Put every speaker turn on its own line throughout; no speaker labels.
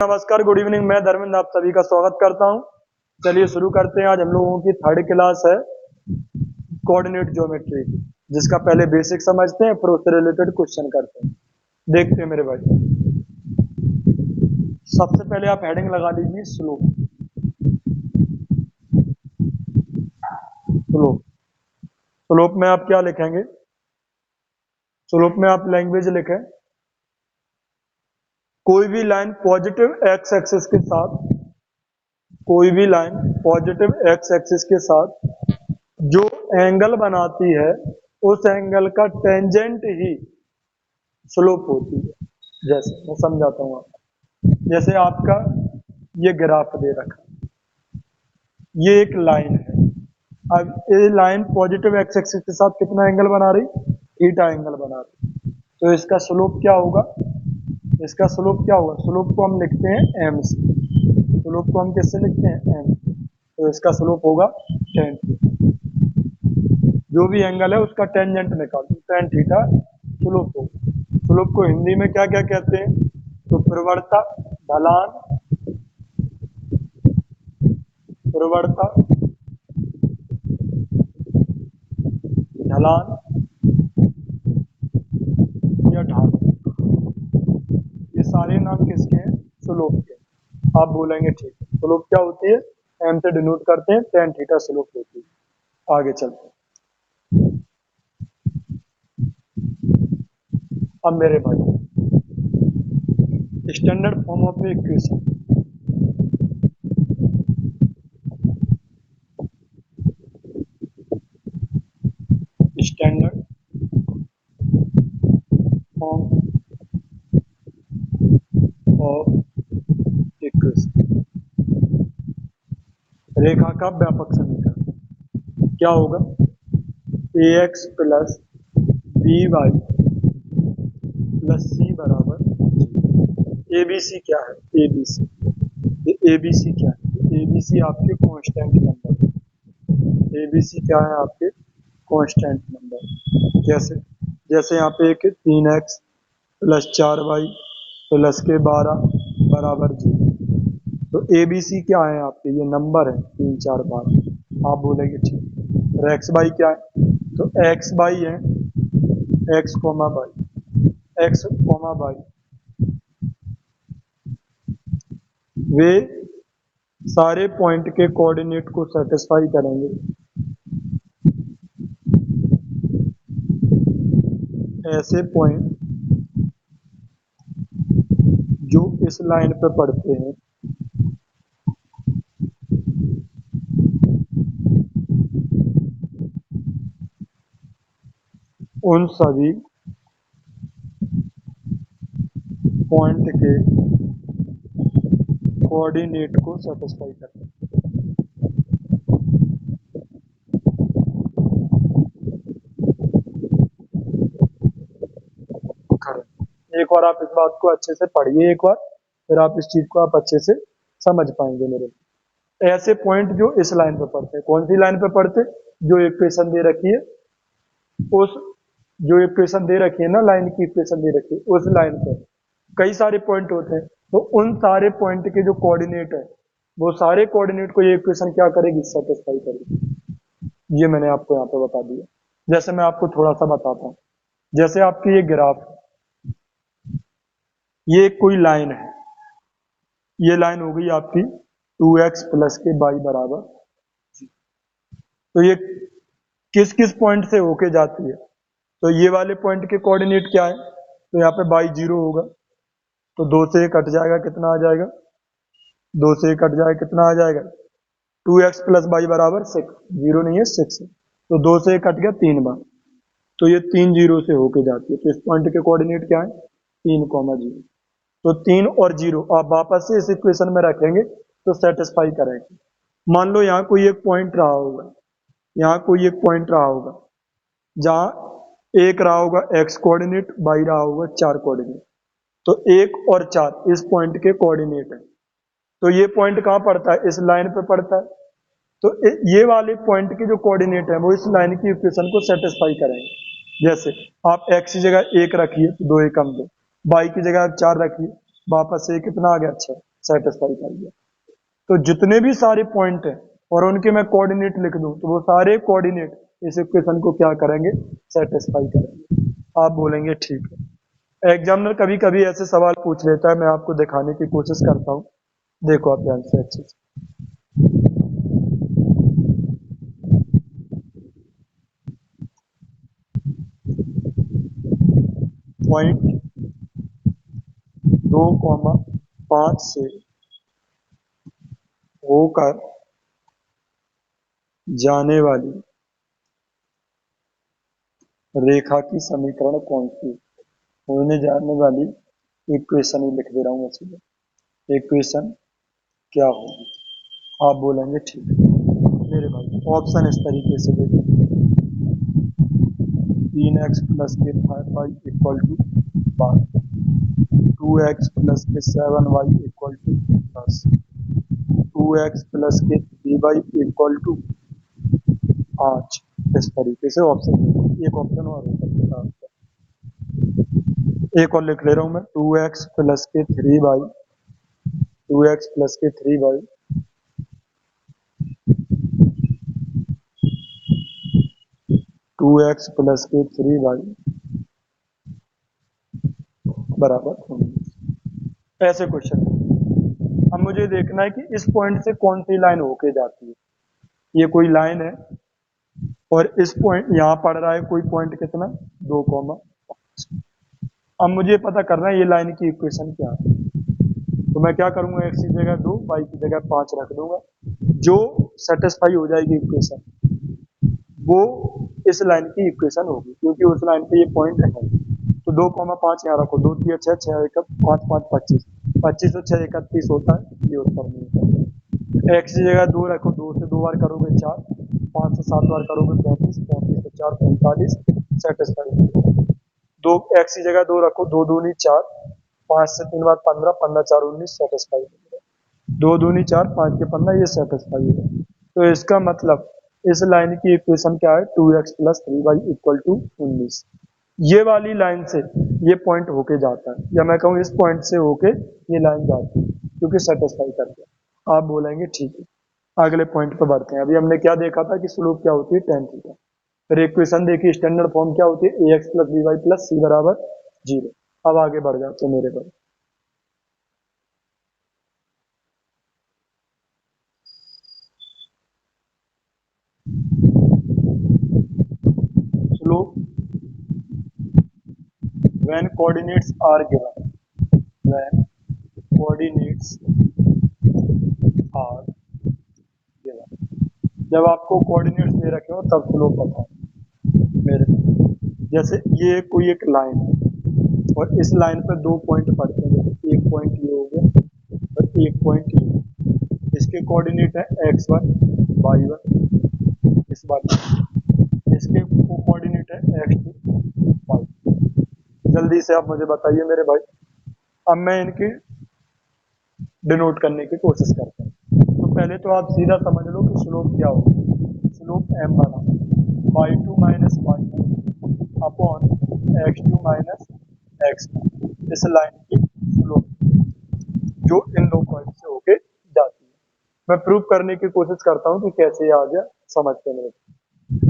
नमस्कार, good evening. मैं धर्मेंद्र आप सभी का स्वागत करता हूं। चलिए शुरू करते हैं। आज हम लोगों की थर्ड क्लास है कोऑर्डिनेट ज्योमेट्री की, जिसका पहले बेसिक समझते हैं फिर उससे रिलेटेड क्वेश्चन करते हैं। देखते हैं मेरे भाई। सबसे पहले आप हेडिंग लगा लीजिए स्लोप। स्लोप स्लोप में आप क्या लिखेंगे? स्लोप में आप लैंग्वेज लिखें कोई भी लाइन पॉजिटिव एक्स एक्सिस के साथ, कोई भी लाइन पॉजिटिव एक्स एक्सिस के साथ जो एंगल बनाती है उस एंगल का टेंजेंट ही स्लोप होती है। जैसे मैं समझाता हूं आपको। जैसे आपका ये ग्राफ दे रखा, ये एक लाइन है। अब ये लाइन पॉजिटिव एक्स एक्सिस के साथ कितना एंगल बना रही? थीटा एंगल बना रही। तो इसका स्लोप क्या होगा? इसका स्लोप क्या होगा? स्लोप को हम लिखते हैं एम से। स्लोप को हम किससे लिखते हैं? एम। तो इसका स्लोप होगा टेन थीटा। जो भी एंगल है उसका टेंजेंट निकाल दो, टेन थीटा स्लोप होगा। स्लोप को हिंदी में क्या क्या कहते हैं? तो प्रवणता, ढलान, प्रवणता, ढलान या ढाल, ये सारे नाम किसके हैं? स्लोप के। आप बोलेंगे ठीक है। स्लोप क्या होती है? एम से डिनोट करते हैं, टेन थीटा स्लोप होती है। आगे चलते हैं। अब मेरे भाई, standard form of equation. Standard form of equation, रेखा का व्यापक समीकरण क्या होगा? A X plus B Y plus C बराबर। ए बी सी क्या है? A B C, A B C क्या है? ए बी सी आपके कांस्टेंट नंबर है। ए बी सी क्या है? आपके कांस्टेंट नंबर। जैसे जैसे यहाँ पे एक 3x प्लस 4y प्लस के 12 बराबर 0। तो ए बी सी क्या है आपके? ये नंबर है 3, 4, 12। आप बोलेंगे ठीक। और एक्स बाई क्या है? तो एक्स बाई है X comma Y, X comma Y वे सारे पॉइंट के कोऑर्डिनेट को सेटिस्फाई करेंगे। ऐसे पॉइंट जो इस लाइन पर पड़ते हैं उन सभी पॉइंट के कोऑर्डिनेट को सेटिस्फाई करते हैं। एक बार आप इस बात को अच्छे से पढ़िए, एक बार फिर आप इस चीज को आप अच्छे से समझ पाएंगे मेरे। ऐसे पॉइंट जो इस लाइन पे पड़ते हैं, कौन सी लाइन पे पड़ते? जो इक्वेशन दे रखी है उस, जो इक्वेशन दे रखी है ना, लाइन की इक्वेशन दे रखी है उस लाइन पे कई सारे पॉइंट होते हैं। तो उन सारे पॉइंट के जो कोऑर्डिनेट है, वो सारे कोऑर्डिनेट को ये इक्वेशन क्या करेगी? सेटिस्फाई करेगी। ये मैंने आपको यहाँ पे बता दिया। जैसे मैं आपको थोड़ा सा बताता हूँ। जैसे आपकी ये ग्राफ, ये कोई लाइन है। ये लाइन हो गई आपकी 2x प्लस के बाई बराबर। तो ये किस किस पॉइंट से होके जाती है? तो ये वाले पॉइंट के कोऑर्डिनेट क्या है? तो यहाँ पे बाई 0 होगा, तो 2 से कट जाएगा, कितना आ जाएगा? 2 से कट जाएगा, कितना आ जाएगा? 2x प्लस बाई बराबर 6। 0 नहीं है, 6 है। तो 2 से कट गया 3 बार, तो ये 3 0 से होके जाती है। तो इस पॉइंट के कोऑर्डिनेट क्या है? 3,0। तो 3 और 0 आप वापस से इस इक्वेशन में रखेंगे तो सेटिस्फाई करेंगे। मान लो यहाँ कोई एक पॉइंट रहा होगा, यहाँ कोई एक पॉइंट रहा होगा जहां एक रहा होगा x कोऑर्डिनेट, बाई रहा होगा 4 कोऑर्डिनेट। तो 1 और 4 इस पॉइंट के कोऑर्डिनेट है। तो ये पॉइंट कहां पड़ता है? इस लाइन पे पड़ता है। तो ये वाले पॉइंट के जो कोऑर्डिनेट है वो इस लाइन की इक्वेशन को सेटिस्फाई करेंगे। जैसे आप x की जगह 1 रखिए, 2 एकम 2, बाई की जगह आप 4 रखिए, वापस से कितना आ गया? 6। सेटिस्फाई कर दिया। तो जितने भी सारे पॉइंट हैं और उनके मैं कोऑर्डिनेट लिख दूं तो वो सारे कोऑर्डिनेट इस इक्वेशन को क्या करेंगे, सेटिस्फाई करेंगे। आप बोलेंगे ठीक है। एग्जामिनर कभी कभी ऐसे सवाल पूछ लेता है, मैं आपको दिखाने की कोशिश करता हूँ, देखो आप ध्यान से अच्छे से। पॉइंट 2,5 से होकर जाने वाली रेखा की समीकरण कौन सी, होने जाने वाली इक्वेशन ही लिख दे रहा हूँ मैं सीधे। इक्वेशन क्या होगी, आप बोलेंगे ठीक है। मेरे भाई ऑप्शन इस तरीके से देखो, 3x प्लस के 5y equal to 12, 2x plus के 7y equal to 10, 2x plus के 3y इक्वल टू 5। इस तरीके से ऑप्शन, एक ऑप्शन और हो सकता है, एक और लिख ले रहा हूं मैं, 2x प्लस के 3y, 2x प्लस के 3y 2x प्लस के 3y बराबर 19। ऐसे क्वेश्चन। अब मुझे देखना है कि इस पॉइंट से कौन सी लाइन होके जाती है। ये कोई लाइन है और इस पॉइंट यहाँ पड़ रहा है कोई पॉइंट कितना, 2,5। अब मुझे पता करना है ये लाइन की इक्वेशन क्या है। तो मैं क्या करूंगा, x की जगह 2, y की जगह 5 रख दूंगा। जो सेटिस्फाई हो जाएगी इक्वेशन वो इस लाइन की इक्वेशन होगी, क्योंकि उस लाइन पे ये पॉइंट है। तो 2,5 यहाँ रखो, 2 3 6 6 1 5 5 25, 25 से 6 31 होता है, ये उत्तर नहीं होता। x की जगह 2 रखो, 2 से 2 बार करोगे 4, 5 से 7 बार करोगे 35, 35 से 4 45, सेटिस्फाई। 2 x की जगह 2 रखो, 2 दूनी 4, 5 से 3 बार 15, 15 4 19, सेटिस्फाई। 2 दूनी 4, 5 के 15, ये सेटिस्फाई है। तो इसका मतलब इस लाइन की इक्वेशन क्या है, 2x plus 3y equal to 19। ये वाली लाइन से ये पॉइंट होके जाता है, या मैं कहूँ इस पॉइंट से होके ये लाइन जाती है, क्योंकि सेटिस्फाई करते हैं। आप बोलेंगे ठीक है। अगले पॉइंट पर बढ़ते हैं। अभी हमने क्या देखा था कि स्लोप क्या होती है, tan थीटा। फिर इक्वेशन देखिए, स्टैंडर्ड फॉर्म क्या होती है, ax plus by plus c बराबर 0। अब आगे बढ़ जाते हैं मेरे भाई। Slope when coordinates are given, when coordinates are given, जब आपको कोऑर्डिनेट्स दे रखे हो तब स्लोप बताओ मेरे। जैसे ये कोई एक लाइन है और इस लाइन पर 2 पॉइंट पड़ते हैं, जैसे एक पॉइंट ये हो गया और एक पॉइंट ये। इसके कोऑर्डिनेट है x1 y1, इस बात इसके कोऑर्डिनेट है x2 y। जल्दी से आप मुझे बताइए मेरे भाई। अब मैं इनकी डिनोट करने की कोशिश करता हूँ। तो पहले तो आप सीधा समझ लो कि स्लोप क्या होगा। स्लोप m बना y2 minus y1 upon x2 minus x1, इस लाइन की स्लोप जो इन दो पॉइंट से होके जाती है। मैं प्रूव करने की कोशिश करता हूँ कि कैसे ये आ गया, समझते मेरे।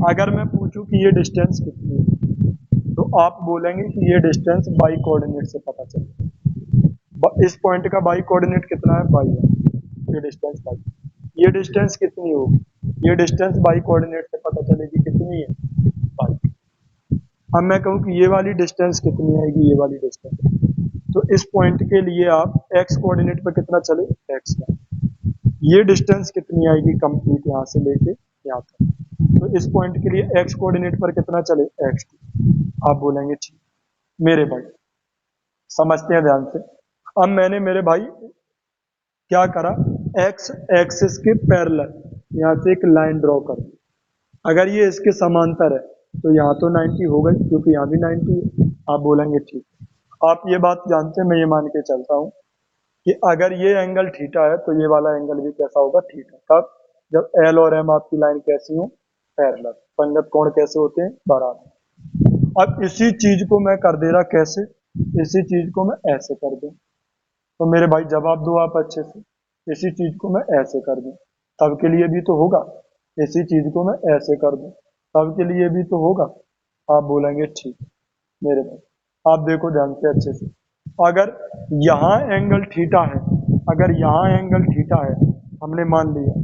अगर मैं पूछूं कि ये डिस्टेंस कितनी है, तो आप बोलेंगे कि ये डिस्टेंस बाई कोऑर्डिनेट से पता चले। इस पॉइंट का बाई कोऑर्डिनेट कितना है, बाई है, ये डिस्टेंस बाई। ये डिस्टेंस कितनी होगी, ये डिस्टेंस बाई कोऑर्डिनेट से पता चलेगी कितनी है, बाई। अब मैं कहूँ कि ये वाली डिस्टेंस कितनी आएगी, ये वाली डिस्टेंस, तो इस पॉइंट के लिए आप एक्स कोऑर्डिनेट पर कितना चले, एक्स का। ये डिस्टेंस कितनी आएगी कंप्लीट यहाँ से लेके यहाँ तक, तो इस पॉइंट के लिए एक्स कोऑर्डिनेट पर कितना चले, एक्स। आप बोलेंगे ठीक। मेरे भाई समझते हैं ध्यान से। अब मैंने मेरे भाई क्या करा, एक्स एक्सिस के पैरेलल यहाँ से एक लाइन ड्रॉ कर दी। अगर ये इसके समांतर है तो यहाँ तो 90 हो गई, क्योंकि यहाँ भी 90 है। आप बोलेंगे ठीक। आप ये बात जानते हैं, मैं ये मान के चलता हूँ कि अगर ये एंगल थीटा है तो ये वाला एंगल भी कैसा होगा, थीटा। तब जब एल और एम आपकी लाइन कैसी हो, पैरेलल। संगत कोण कैसे होते हैं, बराबर। अब इसी चीज को मैं कर दे रहा कैसे, इसी चीज को मैं ऐसे कर दूं, तो मेरे भाई जवाब दो आप अच्छे से। इसी चीज को मैं ऐसे कर दूं तब के लिए भी तो होगा, इसी चीज को मैं ऐसे कर दूं तब के लिए भी तो होगा। आप बोलेंगे ठीक है मेरे भाई। आप देखो ध्यान से अच्छे से, अगर यहाँ एंगल थीटा है, अगर यहाँ एंगल थीटा है, हमने मान लिया,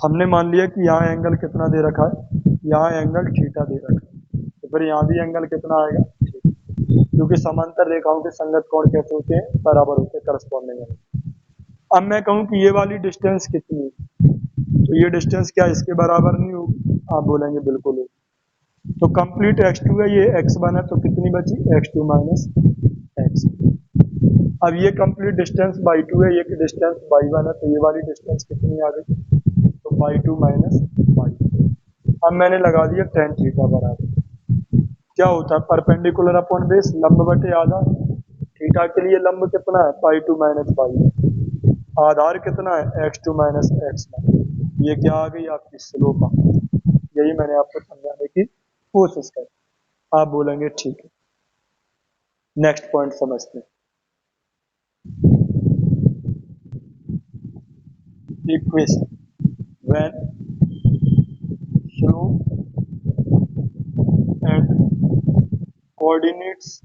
हमने मान लिया कि यहाँ एंगल कितना दे रखा है, यहाँ एंगल थीटा दे रखा है, तो फिर यहाँ भी एंगल कितना आएगा, क्योंकि समांतर रेखाओं के संगत कोण कैसे होते हैं, बराबर होते हैं, करस्पॉन्डिंग है। अब मैं कहूँ कि ये वाली डिस्टेंस कितनी है, तो ये डिस्टेंस क्या इसके बराबर नहीं होगी, आप बोलेंगे बिल्कुल होगी। तो कंप्लीट x2 है, ये x1 है, तो कितनी बची, x2 माइनस एक्स। अब ये कंप्लीट डिस्टेंस y2 है, ये डिस्टेंस y1 है, तो ये वाली डिस्टेंस कितनी आ गई, तो y2 माइनस y। अब मैंने लगा दिया tan थीटा बराबर, क्या होता है परपेंडिकुलर अपॉन बेस, लंब बटे आधार। थीटा के लिए लंब कितना है, पाई टू माइनस पाई, आधार कितना है, x2 माइनस एक्स। ये क्या आ गई आपकी स्लोप आ गई। यही मैंने आपको समझाने की कोशिश करी। आप बोलेंगे ठीक है। नेक्स्ट पॉइंट समझते हैं, equation when slope and coordinates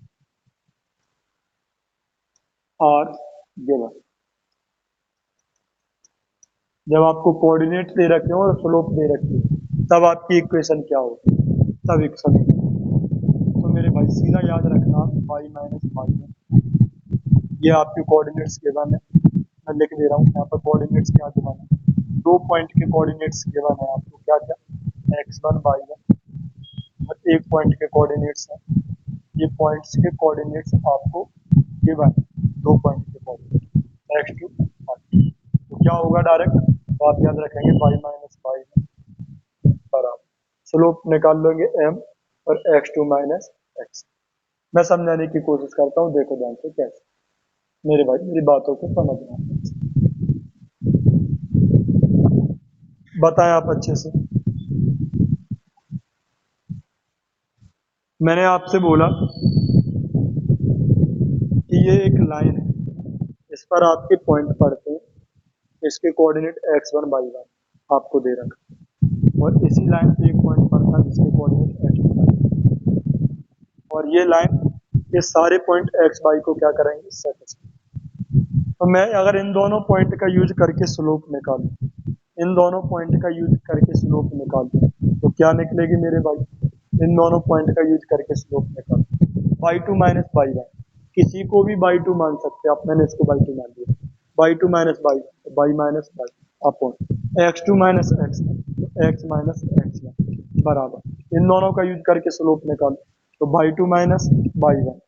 are given. जब आपको कोऑर्डिनेट दे रखे हो और स्लोप दे रखी है, तब आपकी इक्वेशन क्या होगी, तब एक समीकरण। तो मेरे भाई सीधा याद रखना, पाई माइनस पाई, ये आपके कोऑर्डिनेट्स गिवन है। मैं लिख दे रहा हूँ यहाँ पर कोऑर्डिनेट्स क्या गिवन है, 2 पॉइंट के कोऑर्डिनेट्स गिवन है आपको, क्या क्या, x1 y1, और 1 पॉइंट के कोऑर्डिनेट्स हैं। ये पॉइंट्स के कोऑर्डिनेट्स आपको गिवन है, 2 पॉइंट के कोऑर्डिनेट x2 y। तो क्या होगा डायरेक्ट, तो आप याद रखेंगे y माइनस y बराबर, स्लोप निकाल लोगे m और x2 माइनस एक्स। मैं समझाने की कोशिश करता हूँ, देखो ध्यान से कैसे, मेरे भाई मेरी बातों को समझना, बताएं आप अच्छे से। मैंने आपसे बोला कि ये एक लाइन है, इस पर आपके पॉइंट पड़ते हैं, इसके कोऑर्डिनेट x1 y1 आपको दे रखा, और इसी लाइन पे एक पॉइंट पड़ता है जिसके कोऑर्डिनेट x2 और ये लाइन, ये सारे पॉइंट x y को क्या करेंगे, सेट। तो मैं अगर इन दोनों पॉइंट का यूज करके स्लोप निकालूं, इन दोनों पॉइंट का यूज करके स्लोप निकालूं, तो क्या निकलेगी मेरे भाई, इन दोनों पॉइंट का यूज करके स्लोप निकालूं, y2 माइनस y1, किसी को भी y2 मान सकते हैं आप, मैंने इसको y2 मान लिया, y2 minus y minus y upon x2 minus x, x minus x बराबर, इन दोनों का यूज करके स्लोप निकालो, तो y2 minus y1,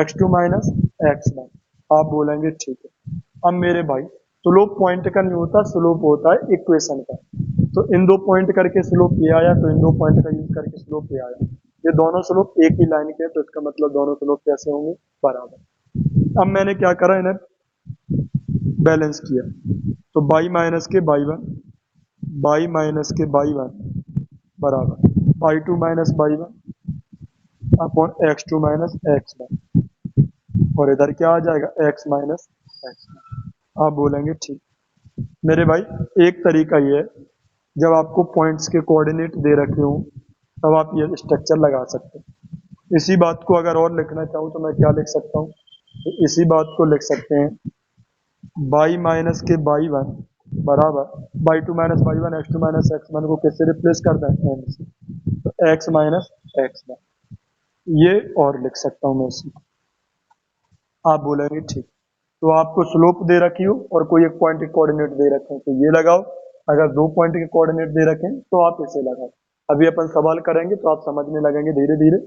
x2 minus x1। आप बोलेंगे ठीक है। अब मेरे भाई स्लोप पॉइंट का नहीं होता, स्लोप होता है इक्वेशन का। तो इन दो पॉइंट करके स्लोप ये आया, तो इन दो पॉइंट का यूज करके स्लोप ये आया, ये दोनों स्लोप एक ही लाइन के हैं, तो इसका मतलब दोनों स्लोप कैसे होंगे, बराबर। अब मैंने क्या करा, इन्हें बैलेंस किया, तो बाई माइनस के बाई वन, बाई माइनस के बाई वन बराबर Y two minus Y one upon x2 minus X one, और इधर क्या आ जाएगा, x माइनस एक्स। आप बोलेंगे ठीक। मेरे भाई एक तरीका ये है, जब आपको पॉइंट्स के कोऑर्डिनेट दे रखे हो, तब आप ये स्ट्रक्चर लगा सकते हैं। इसी बात को अगर और लिखना चाहूँ तो मैं क्या लिख सकता हूँ, तो इसी बात को लिख सकते हैं, बाई माइनस के बाई वन बराबर Y two minus Y one, X two minus X one को किससे रिप्लेस कर दें, एम से, तो एक्स माइनस एक्स वन, ये और लिख सकता हूँ मैं इसी। आप बोलेंगे ठीक। तो आपको स्लोप दे रखी हो और कोई एक पॉइंट के कोऑर्डिनेट दे रखे हो तो ये लगाओ, अगर 2 पॉइंट के कोऑर्डिनेट दे रखे हैं तो आप इसे लगाओ। अभी अपन सवाल करेंगे तो आप समझने लगेंगे धीरे धीरे।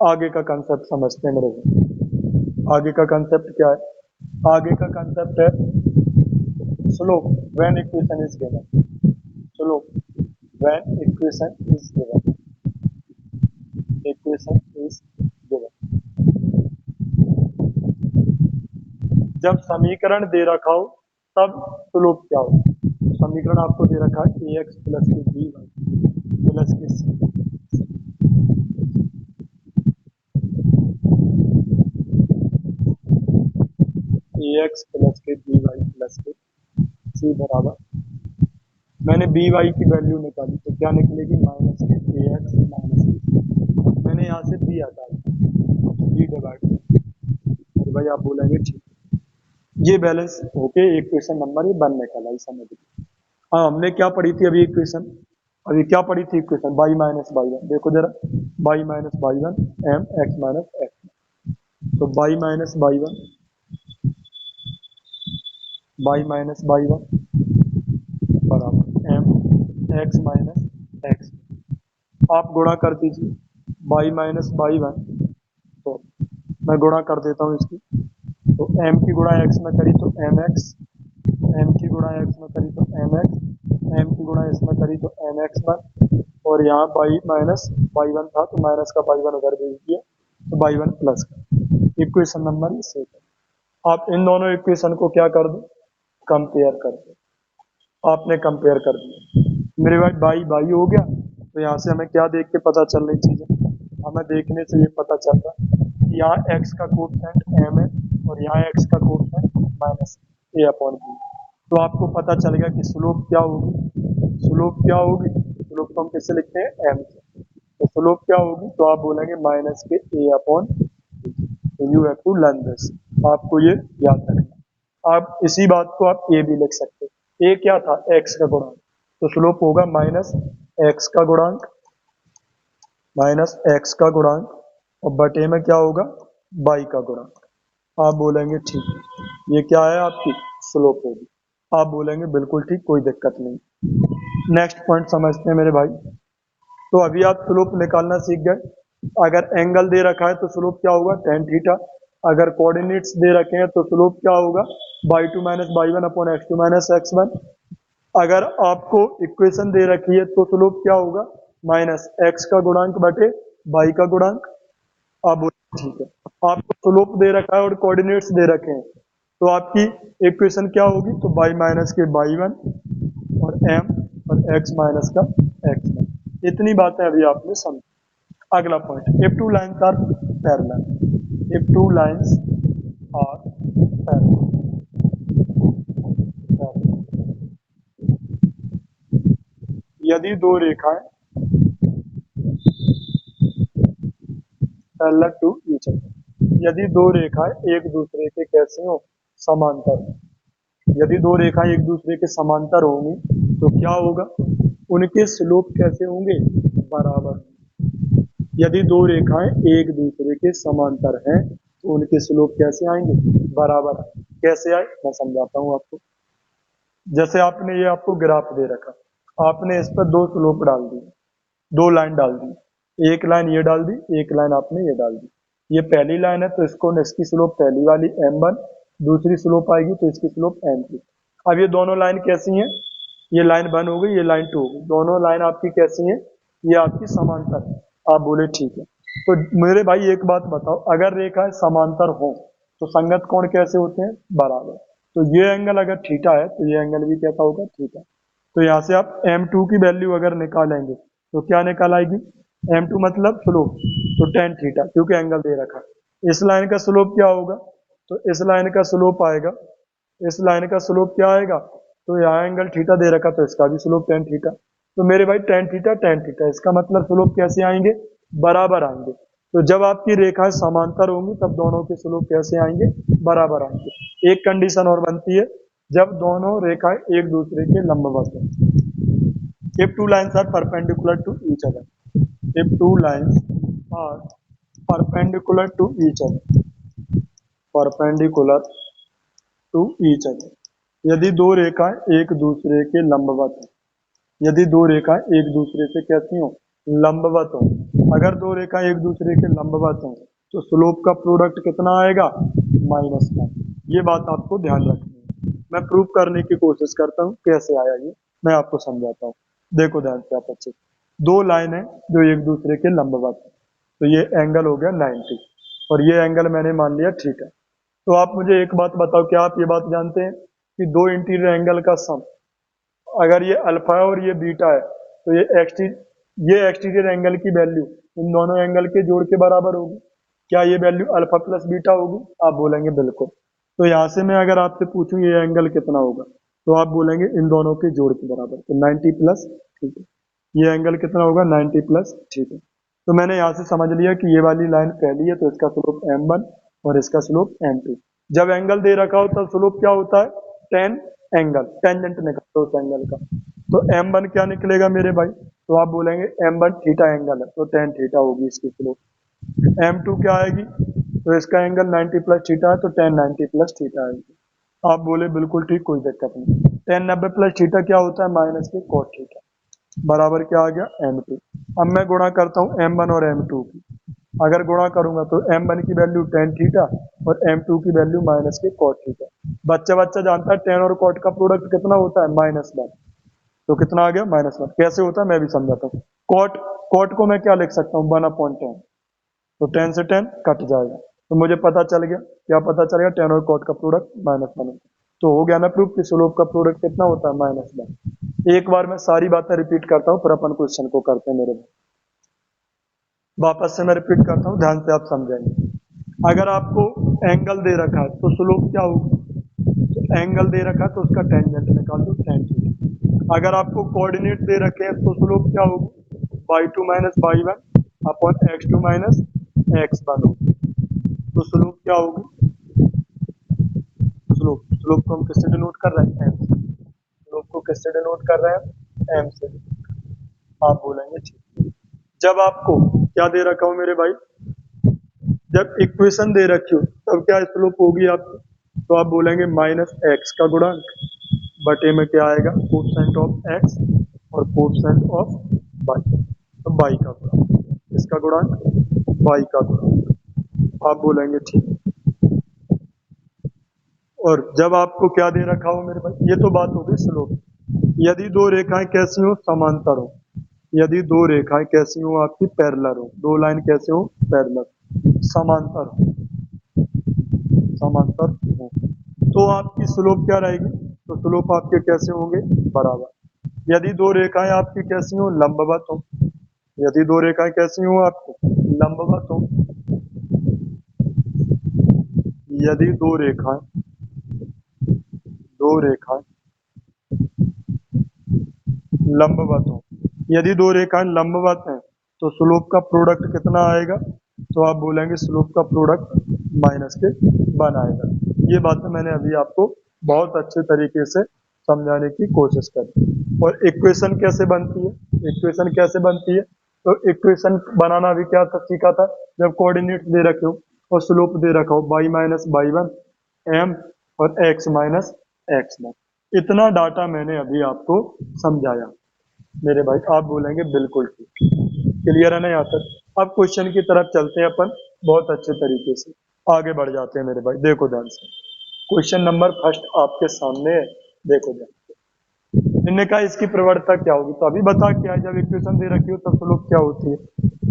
आगे का कंसेप्ट समझते हैं मेरे भाई। आगे का कंसेप्ट क्या है, आगे का कंसेप्ट है slope when equation is given, slope when equation is given, equation is given. जब समीकरण दे रखा हो तब स्लोप क्या हो, समीकरण आपको दे रखा है ax प्लस के बी वाई प्लस के सी, एक्स प्लस के बी वाई प्लस के सी बराबर, मैंने बी वाई की वैल्यू निकाली तो क्या निकलेगी, माइनस के ए एक्स माइनस बी। मैंने यहाँ से बी हटा दिया तो बी डिवाइड, अरे भाई आप बोलेंगे ठीक, ये बैलेंस होके इक्वेशन नंबर ये 1 निकला, समझ लीजिए। हाँ, हमने क्या पढ़ी थी अभी इक्वेशन, अभी क्या पढ़ी थी equation, Y minus Y one, देखो जरा, Y minus Y one M X minus X, तो Y minus Y one, Y minus Y one बराबर एम एक्स माइनस एक्स, आप गुणा कर दीजिए, बाई माइनस बाई वन, तो मैं गुणा कर देता हूँ इसकी, तो एम की गुणा एक्स में करी तो एम एक्स, एम की गुणा एक्स में करी तो एम एक्स, एम की गुणा इसमें करी तो एम एक्स वन, और यहाँ बाई माइनस बाई वन था तो माइनस का बाई वन उधर भेज दिया तो बाई वन प्लस का, इक्वेशन नंबर इससे है। आप इन दोनों इक्वेशन को क्या कर दो, कंपेयर कर दो, आपने कंपेयर कर दिया, मेरे भाई बाई बाई हो गया, तो यहाँ से हमें क्या देख के पता चल रही चीजें, हमें देखने से ये पता चल रहा है कि यहाँ x का कोएफिशिएंट m है और यहाँ x का coefficient minus a upon b, तो आपको पता चल गया कि स्लोप क्या होगी, स्लोप क्या होगी, स्लोप तो हम किससे लिखते हैं m से, तो स्लोप क्या होगी, तो आप बोलेंगे माइनस के a अपॉन, तो you have to learn this, आपको ये याद रखना। आप इसी बात को आप a भी लिख सकते हैं, a क्या था, x का गुणांक, तो स्लोप होगा माइनस x का गुणांक, माइनस एक्स का गुणांक, और बटे में क्या होगा, बाई का गुणांक। आप बोलेंगे ठीक, ये क्या है आपकी स्लोप होगी, आप बोलेंगे बिल्कुल ठीक, कोई दिक्कत नहीं। नेक्स्ट पॉइंट समझते हैं मेरे भाई, तो अभी आप स्लोप निकालना सीख गए, अगर एंगल दे रखा है तो स्लोप क्या होगा, टेन थीटा, अगर कोऑर्डिनेट्स दे रखे हैं तो स्लोप क्या होगा, Y two minus Y one upon X two minus X one, अगर आपको इक्वेशन दे रखी है तो स्लोप क्या होगा, माइनस एक्स का गुणांक बटे बाई का गुणांक। आप बोले ठीक है, आपको स्लोप दे रखा है और कोऑर्डिनेट्स दे रखे हैं, तो आपकी इक्वेशन क्या होगी, तो बाई माइनस के बाई वन और एम और एक्स माइनस का एक्स वन, इतनी बातें अभी आपने समझी। अगला point, if two lines are parallel, if two lines are parallel, यदि दो रेखाएं पैरेलल टू ईच अदर, यदि दो रेखाएं एक दूसरे के कैसे हो, समांतर, यदि दो रेखाएं एक दूसरे के समांतर होंगी तो क्या होगा, उनके स्लोप कैसे होंगे, बराबर। यदि दो रेखाएं एक दूसरे के समांतर हैं तो उनके स्लोप कैसे आएंगे, बराबर। कैसे आए, मैं समझाता हूं आपको। जैसे आपने ये आपको ग्राफ दे रखा, आपने इस पर दो स्लोप डाल दिए, दो लाइन डाल दी, एक लाइन ये डाल दी, एक लाइन आपने ये डाल दी, ये पहली लाइन है तो इसको इसकी स्लोप पहली वाली m1, दूसरी स्लोप आएगी तो इसकी स्लोप m2। अब ये दोनों लाइन कैसी हैं, ये लाइन 1 हो गई, ये लाइन 2 हो गई, दोनों लाइन आपकी कैसी हैं, ये आपकी समांतर है। आप बोले ठीक है, तो मेरे भाई एक बात बताओ, अगर रेखाएं समांतर हो तो संगत कोण कैसे होते हैं, बराबर। तो ये एंगल अगर थीटा है तो ये एंगल भी कैसा होगा, थीटा। तो यहाँ से आप m2 की वैल्यू अगर निकालेंगे तो क्या निकाल आएगी, m2 मतलब स्लोप, तो टेन थीटा, क्योंकि एंगल दे रखा है। इस लाइन का स्लोप क्या होगा, तो इस लाइन का स्लोप आएगा, इस लाइन का स्लोप क्या आएगा, तो यहाँ एंगल थीटा दे रखा तो इसका भी स्लोप टेन थीटा, तो मेरे भाई टेन थीटा, इसका मतलब स्लोप कैसे आएंगे, बराबर आएंगे। तो जब आपकी रेखाएं समांतर होंगी तब दोनों के स्लोप कैसे आएंगे, बराबर आएंगे। एक कंडीशन और बनती है, जब दोनों रेखाएं एक दूसरे के लंबवत हो। If two lines are perpendicular to each other, if two lines are perpendicular to each other, perpendicular to each other, यदि दो रेखाएं एक दूसरे के लंबवत हो, यदि दो रेखाएं एक दूसरे से कैसी हो, लंबवत हो, अगर दो रेखाएं एक दूसरे के लंबवत हो तो स्लोप का प्रोडक्ट कितना आएगा, -1। ये बात आपको ध्यान रखनी है, मैं प्रूव करने की कोशिश करता हूँ, कैसे आया ये मैं आपको समझाता हूँ। देखो ध्यान से आप अच्छे, दो लाइन है जो एक दूसरे के लंबवत है, तो ये एंगल हो गया 90 और ये एंगल मैंने मान लिया थीटा। तो आप मुझे एक बात बताओ, क्या आप ये बात जानते हैं कि दो इंटीरियर एंगल का सम, अगर ये अल्फा है और ये बीटा है तो ये एक्सटीरियर एंगल की वैल्यू इन दोनों एंगल के जोड़ के बराबर होगी। क्या ये वैल्यू अल्फा प्लस बीटा होगी, आप बोलेंगे बिल्कुल। तो यहाँ से मैं अगर आपसे पूछूं ये एंगल कितना होगा, तो आप बोलेंगे इन दोनों के जोड़ के बराबर, तो 90 प्लस थीटा। ये एंगल कितना होगा, 90 प्लस थीटा। तो मैंने यहाँ से समझ लिया कि ये वाली लाइन पहली है, तो इसका स्लोप m1 और इसका स्लोप m2। जब एंगल दे रखा हो तब स्लोप क्या होता है, टेन एंगल, टेंजेंट निकलता है उस एंगल का। तो m1 क्या निकलेगा मेरे भाई, तो आप बोलेंगे m1 थीटा एंगल है, तो टेन थीटा होगी इसकी स्लोप। m2 क्या आएगी, तो इसका एंगल 90 प्लस थीटा है, तो टेन 90 प्लस थीटा आएगी। आप बोले बिल्कुल ठीक, कोई दिक्कत नहीं। टेन 90 प्लस थीटा क्या होता है, माइनस के कॉट थीटा, बराबर क्या आ गया, m2। अब मैं गुणा करता हूँ m1 और m2 की। अगर गुणा करूंगा तो m1 की वैल्यू टेन थीटा और m2 की वैल्यू माइनस के कॉट थीटा। बच्चा बच्चा जानता है टेन और कॉट का प्रोडक्ट कितना होता है, -1। तो कितना आ गया, -1। कैसे होता है मैं भी समझाता हूँ। कॉट कॉट को मैं क्या लिख सकता हूँ, 1/10। तो 10 से 10 कट जाएगा, तो मुझे पता चल गया, क्या पता चल गया, टेन और कॉट का प्रोडक्ट -1। तो हो गया ना प्रूफ कि स्लोप का प्रोडक्ट कितना होता है, -1। एक बार मैं सारी बातें रिपीट करता हूँ, फिर अपन क्वेश्चन को करते हैं मेरे भाई। वापस से मैं रिपीट करता हूँ, ध्यान से आप समझेंगे। अगर आपको एंगल दे रखा है तो स्लोप क्या होगा, तो एंगल दे रखा है तो उसका टेंजेंट निकाल दो, tan थीटा। अगर आपको कोऑर्डिनेट दे रखे हैं तो स्लोप क्या होगा, y2 minus y1 upon x2 minus x1 होगी। तो स्लोप क्या होगी, स्लोप स्लोप को हम किससे डिनोट कर रहे हैं, m से। स्लोप को किससे डिनोट कर रहे हैं, m से। आप बोलेंगे ठीक। जब आपको क्या दे रखा हो मेरे भाई, जब इक्वेशन दे रखी हो तब क्या स्लोप होगी आपकी, तो आप बोलेंगे माइनस एक्स का गुणांक बटे में क्या आएगा, कोसेंट ऑफ एक्स और कोसेंट ऑफ वाई, तो वाई का गुणांक, इसका गुणांक वाई का गुणांक। आप बोलेंगे ठीक। और जब आपको क्या दे रखा हो मेरे भाई, ये तो बात हो गई स्लोप। यदि दो रेखाएं कैसी हो, समांतर हो। यदि दो रेखाएं कैसी हो आपकी, पैरेलल हो। दो लाइन कैसे हो, पैरेलल, समांतर हो, समांतर हो, तो आपकी स्लोप क्या रहेगी, तो स्लोप आपके कैसे होंगे, बराबर। यदि दो रेखाएं आपकी कैसी हो, लंबवत हो। यदि दो रेखाएं कैसी हो आपकी, लंबवत हो। यदि दो रेखाएं लंबवत हो। यदि दो रेखाएं लंबवत हैं तो स्लोप का प्रोडक्ट कितना आएगा, तो आप बोलेंगे स्लोप का प्रोडक्ट -1 आएगा। ये बातें मैंने अभी आपको बहुत अच्छे तरीके से समझाने की कोशिश करी। और इक्वेशन कैसे बनती है, इक्वेशन कैसे बनती है, तो इक्वेशन बनाना भी क्या था, सीखा था, जब कोऑर्डिनेट दे रखे हो और स्लोप दे रखा हो y माइनस y1 m और x माइनस x1। इतना डाटा मैंने अभी आपको समझाया मेरे भाई। आप बोलेंगे बिल्कुल ठीक, क्लियर है ना यहाँ तक। अब क्वेश्चन की तरफ चलते हैं अपन, बहुत अच्छे तरीके से आगे बढ़ जाते हैं मेरे भाई। देखो ध्यान से, क्वेश्चन नंबर फर्स्ट आपके सामने है, देखो ध्यान से। इन्होंने कहा इसकी प्रवणता क्या होगी, तो अभी बता क्या है, जब इक्वेशन दे रखी हो तब स्लोप क्या होती है,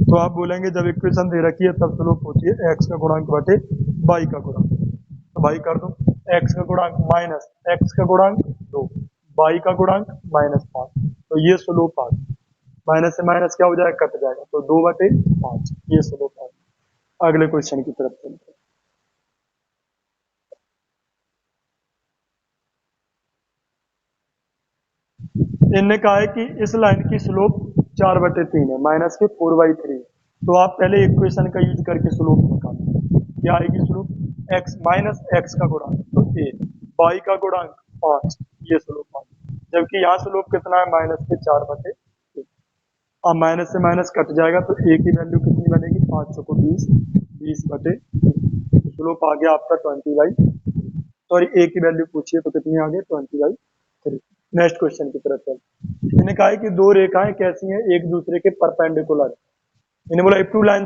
तो आप बोलेंगे जब इक्वेशन दे रखी है तब स्लोप होती है एक्स का गुणांक बटे वाई का गुणांक। तो भाई कर दो, एक्स का गुणांक माइनस एक्स का गुणांक 2, वाई का गुणांक -5, तो ये स्लोप आ गया। माइनस से माइनस क्या हो जाएगा, कट जाएगा, तो 2/5 ये स्लोप आ गया। अगले क्वेश्चन की तरफ चलते हैं। इनने कहा है कि इस लाइन की स्लोप 4/3 है, माइनस के 4/3। तो आप पहले इक्वेशन का यूज करके स्लोप निकालो। क्या आएगी स्लोप, x माइनस एक्स का गुणांक तो a, y का गुणांक 5, ये स्लोप आ गया। जबकि यहाँ स्लोप कितना है, माइनस के 4/3। अब माइनस से माइनस कट जाएगा, तो a की वैल्यू कितनी बनेगी, 500 को 20, 20/3। स्लोप आ गया आपका 20/3। सॉरी, a की वैल्यू पूछिए तो कितनी आ गई, 20/3। नेक्स्ट क्वेश्चन की तरफ चलते। इन्हें कहा है कि दो रेखाएं कैसी हैं, एक दूसरे के परपेंडिकुलर। इन्हें बोला इफ टू लाइन,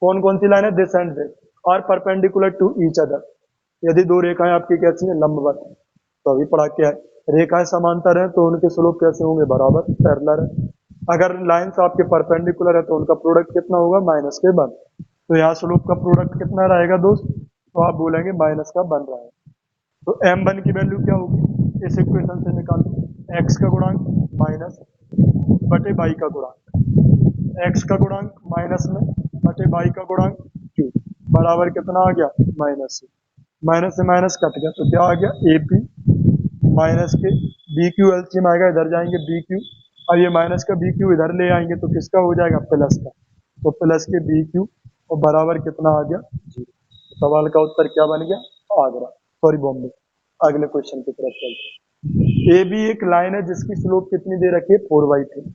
कौन कौन सी लाइन है, this and this are perpendicular to each other. यदि दो रेखाएं आपकी कैसी हैं, लंबवत है। तो अभी पढ़ा क्या है, रेखाएं समांतर हैं तो उनके स्लोप कैसे होंगे, बराबर, पैरेलल है। अगर लाइंस आपके परपेंडिकुलर है तो उनका प्रोडक्ट कितना होगा, -1। तो यहाँ स्लोप का प्रोडक्ट कितना रहेगा दोस्त, तो आप बोलेंगे -1 रहा है। तो m1 की वैल्यू क्या होगी, इस इक्वेशन से निकालो, x का गुणांक माइनस बटे y का गुणांक, x का गुणांक माइनस में बटे y का गुणांक क्यू, बराबर कितना आ गया, -6। माइनस से माइनस कट गया तो क्या आ गया ए पी माइनस के बी क्यू एलसीएम आएगा, इधर जाएंगे बी क्यू, अब ये माइनस का बी क्यू इधर ले आएंगे तो किसका हो जाएगा प्लस का, तो प्लस के बी क्यू और बराबर कितना आ गया जीरो। सवाल का उत्तर क्या बन गया आगरा, सॉरी बॉम्बे। अगले क्वेश्चन की तरफ चलते हैं। ए बी एक लाइन है जिसकी स्लोप कितनी दे रखी है 4/3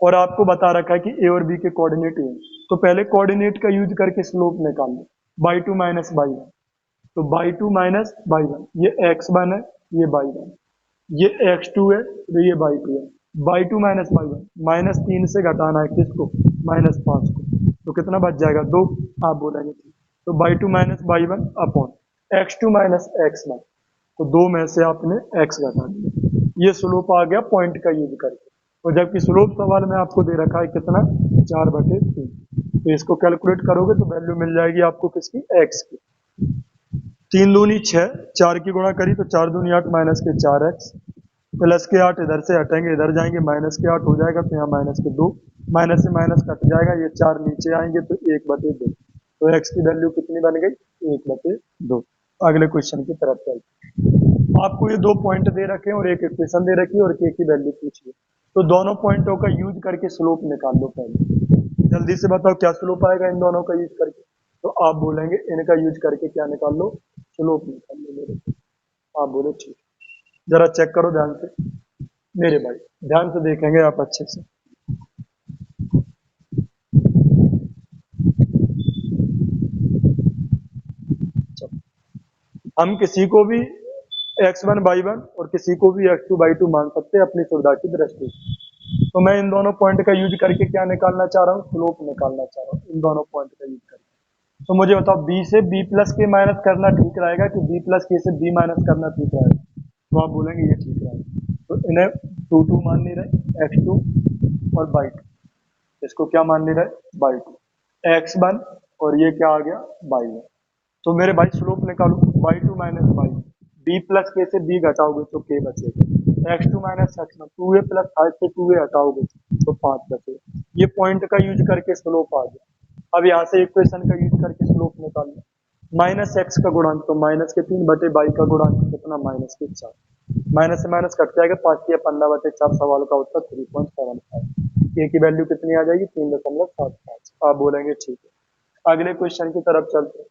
और आपको बता रखा है कि ए और बी के कोऑर्डिनेट है, तो पहले कोऑर्डिनेट का यूज करके स्लोप निकाल लो, Y two minus Y one, तो Y two minus Y one, ये x1 है ये बाई वन, ये x2 है तो ये बाई टू है, by two minus Y one, -3 से घटाना है किसको -5 को, तो कितना बच जाएगा 2, आप बोलेंगे ठीक, तो Y two minus Y one upon x2 minus x1, तो 2 में से आपने x घटा दिया, ये स्लोप आ गया पॉइंट का यूज करके, तो जबकि स्लोप सवाल में आपको दे रखा है कितना 4/3, तो इसको कैलकुलेट करोगे तो वैल्यू मिल जाएगी आपको किसकी x की, 3 दूनी 6, 4 की गुणा करी तो 4 दूनी 8 माइनस के 4x, प्लस के 8 इधर से हटेंगे इधर जाएंगे माइनस के 8 हो जाएगा तो यहाँ माइनस के 2, माइनस से माइनस कट जाएगा, ये 4 नीचे आएंगे तो 1/2, तो x की वैल्यू कितनी बन गई 1/2। अगले क्वेश्चन की तरफ चलते, आपको ये 2 पॉइंट दे रखे हैं और एक इक्वेशन दे रखी है और k की वैल्यू पूछिए, तो दोनों पॉइंटों का यूज करके स्लोप निकाल लो पहले, जल्दी से बताओ क्या स्लोप आएगा इन दोनों का यूज करके, तो आप बोलेंगे इनका यूज करके क्या निकाल लो स्लोप निकाल लो मेरे को, आप बोले ठीक, जरा चेक करो ध्यान से मेरे भाई, ध्यान से देखेंगे आप अच्छे से, चलो हम किसी को भी x1/1 और किसी को भी x2/2 मान सकते हैं अपनी सुविधा की दृष्टि से, तो मैं इन दोनों पॉइंट का यूज करके क्या निकालना चाह रहा हूँ स्लोप निकालना चाह रहा हूँ इन दोनों पॉइंट का यूज करके, तो मुझे बताओ b से b प्लस के माइनस करना ठीक रहेगा कि b प्लस के से b माइनस करना ठीक रहेगा, तो आप बोलेंगे ये ठीक रहेगा, तो इन्हें 2 मान नहीं रहे x2 और बाई टू, इसको क्या मान नहीं रहे बाई टू, x1 और ये क्या आ गया बाई वन, तो मेरे भाई स्लोप निकालो Y two minus Y, B plus के से बी घटाओगे तो के बचेगा, x2 minus x1, 2a plus 5 से 2a हटाओगे तो 5 बचेगा, ये पॉइंट का यूज करके स्लोप आ गया। अब यहाँ से इक्वेशन का यूज करके स्लोप निकाल लो, माइनस एक्स का गुणांक तो -3/22 का गुणांक कितना -4, माइनस से माइनस कट जाएगा 5 या 15/4, सवाल का उत्तर 3.75, ए की वैल्यू कितनी आ जाएगी 3.75, आप बोलेंगे ठीक है। अगले क्वेश्चन की तरफ चलते हैं,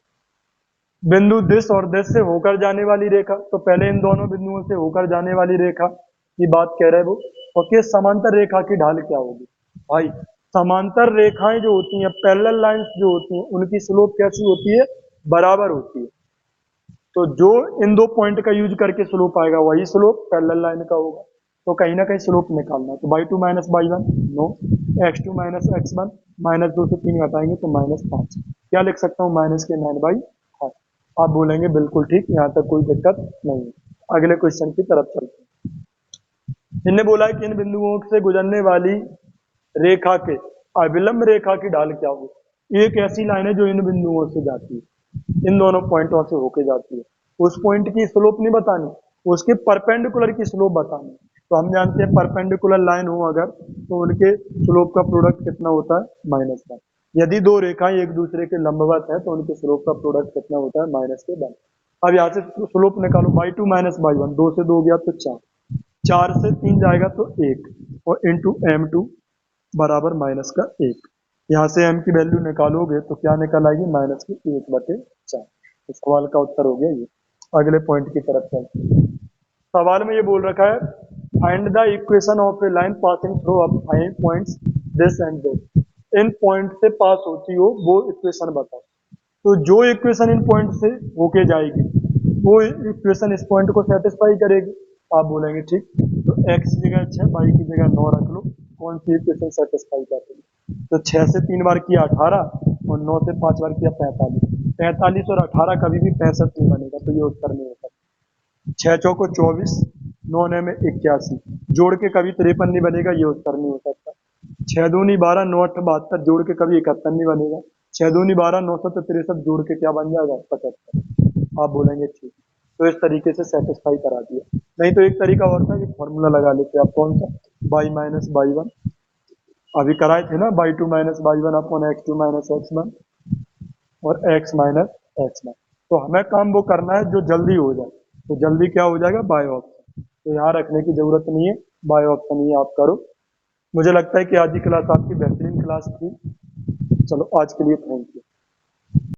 बिंदु दिस और दिस से होकर जाने वाली रेखा, तो पहले इन दोनों बिंदुओं से होकर जाने वाली रेखा की बात कह रहे हैं वो, और कि समांतर रेखा की ढाल क्या होगी भाई, समांतर रेखाएं जो होती हैं पैरेलल लाइंस जो होती हैं उनकी स्लोप कैसी होती है बराबर होती है, तो जो इन 2 पॉइंट का यूज करके स्लोप आएगा वही स्लोप पैरेलल लाइन का होगा, तो कहीं ना कहीं स्लोप निकालना, तो Y two minus Y one no, x2 minus x1, -2 से 3 घटाएंगे तो -5, क्या लिख सकता हूँ माइनस के 9/5, आप बोलेंगे बिल्कुल ठीक, यहाँ तक कोई दिक्कत नहीं है। अगले क्वेश्चन की तरफ चलते हैं, इन्हें बोला है कि इन बिंदुओं से गुजरने वाली रेखा के अविलंब रेखा की ढाल क्या होगी, एक ऐसी लाइन है जो इन बिंदुओं से जाती है, इन दोनों पॉइंटों से होके जाती है, उस पॉइंट की स्लोप नहीं बतानी, उसके परपेंडिकुलर की स्लोप बतानी, तो हम जानते हैं परपेंडिकुलर लाइन हो अगर तो उनके स्लोप का प्रोडक्ट कितना होता है -1, यदि 2 रेखाएं एक दूसरे के लंबवत है तो उनके स्लोप का प्रोडक्ट कितना होता है -1। अब यहाँ से स्लोप निकालो Y two minus Y one, 2 से 2 गया तो 4, 4 से 3 जाएगा तो 1 और इंटू m2 बराबर -1, यहाँ से m की वैल्यू निकालोगे तो क्या निकल आएगी -1/4, तो सवाल का उत्तर हो गया ये। अगले पॉइंट की तरफ चलते हैं, सवाल में ये बोल रखा है find the equation of A line passing through up 5 points this and this, in point से पास होती हो वो इक्वेशन बताओ, तो जो इक्वेशन इन पॉइंट से होके जाएगी वो इक्वेशन इस पॉइंट को सेटिस्फाई करेगी, आप बोलेंगे ठीक, तो x की जगह 6 y की जगह 9 रख लो, कौन सी इक्वेशन सेटिस्फाई कर रही है, तो 6 से 3 बार किया 18 और 9 से 5 बार किया 45 और 18 कभी भी 65 नहीं बनेगा, तो ये उत्तर नहीं होता, 6 चौको 24, 9 ने में 81, जोड़ के कभी 53 नहीं बनेगा, ये उत्तर नहीं हो सकता, 6 दूनी 12, 9 8 72, जोड़ के कभी 71 नहीं बनेगा, 6 दूनी 12, 9 7 63, जोड़ के क्या बन जाएगा 75, आप बोलेंगे ठीक, तो इस तरीके से सेटिस्फाई करा दिया, नहीं तो एक तरीका और था कि फॉर्मूला लगा लेते आप, कौन सा बाई माइनस बाई वन, अभी कराए थे ना by two minus Y one upon x2 minus x1 और x माइनस x1, तो हमें काम वो करना है जो जल्दी हो जाए। तो जल्दी क्या हो जाएगा, बाय ऑप्शन। तो यहाँ रखने की जरूरत नहीं है, बाय ऑप्शन ही आप करो। मुझे लगता है कि आज की क्लास आपकी बेहतरीन क्लास थी। चलो आज के लिए थैंक यू।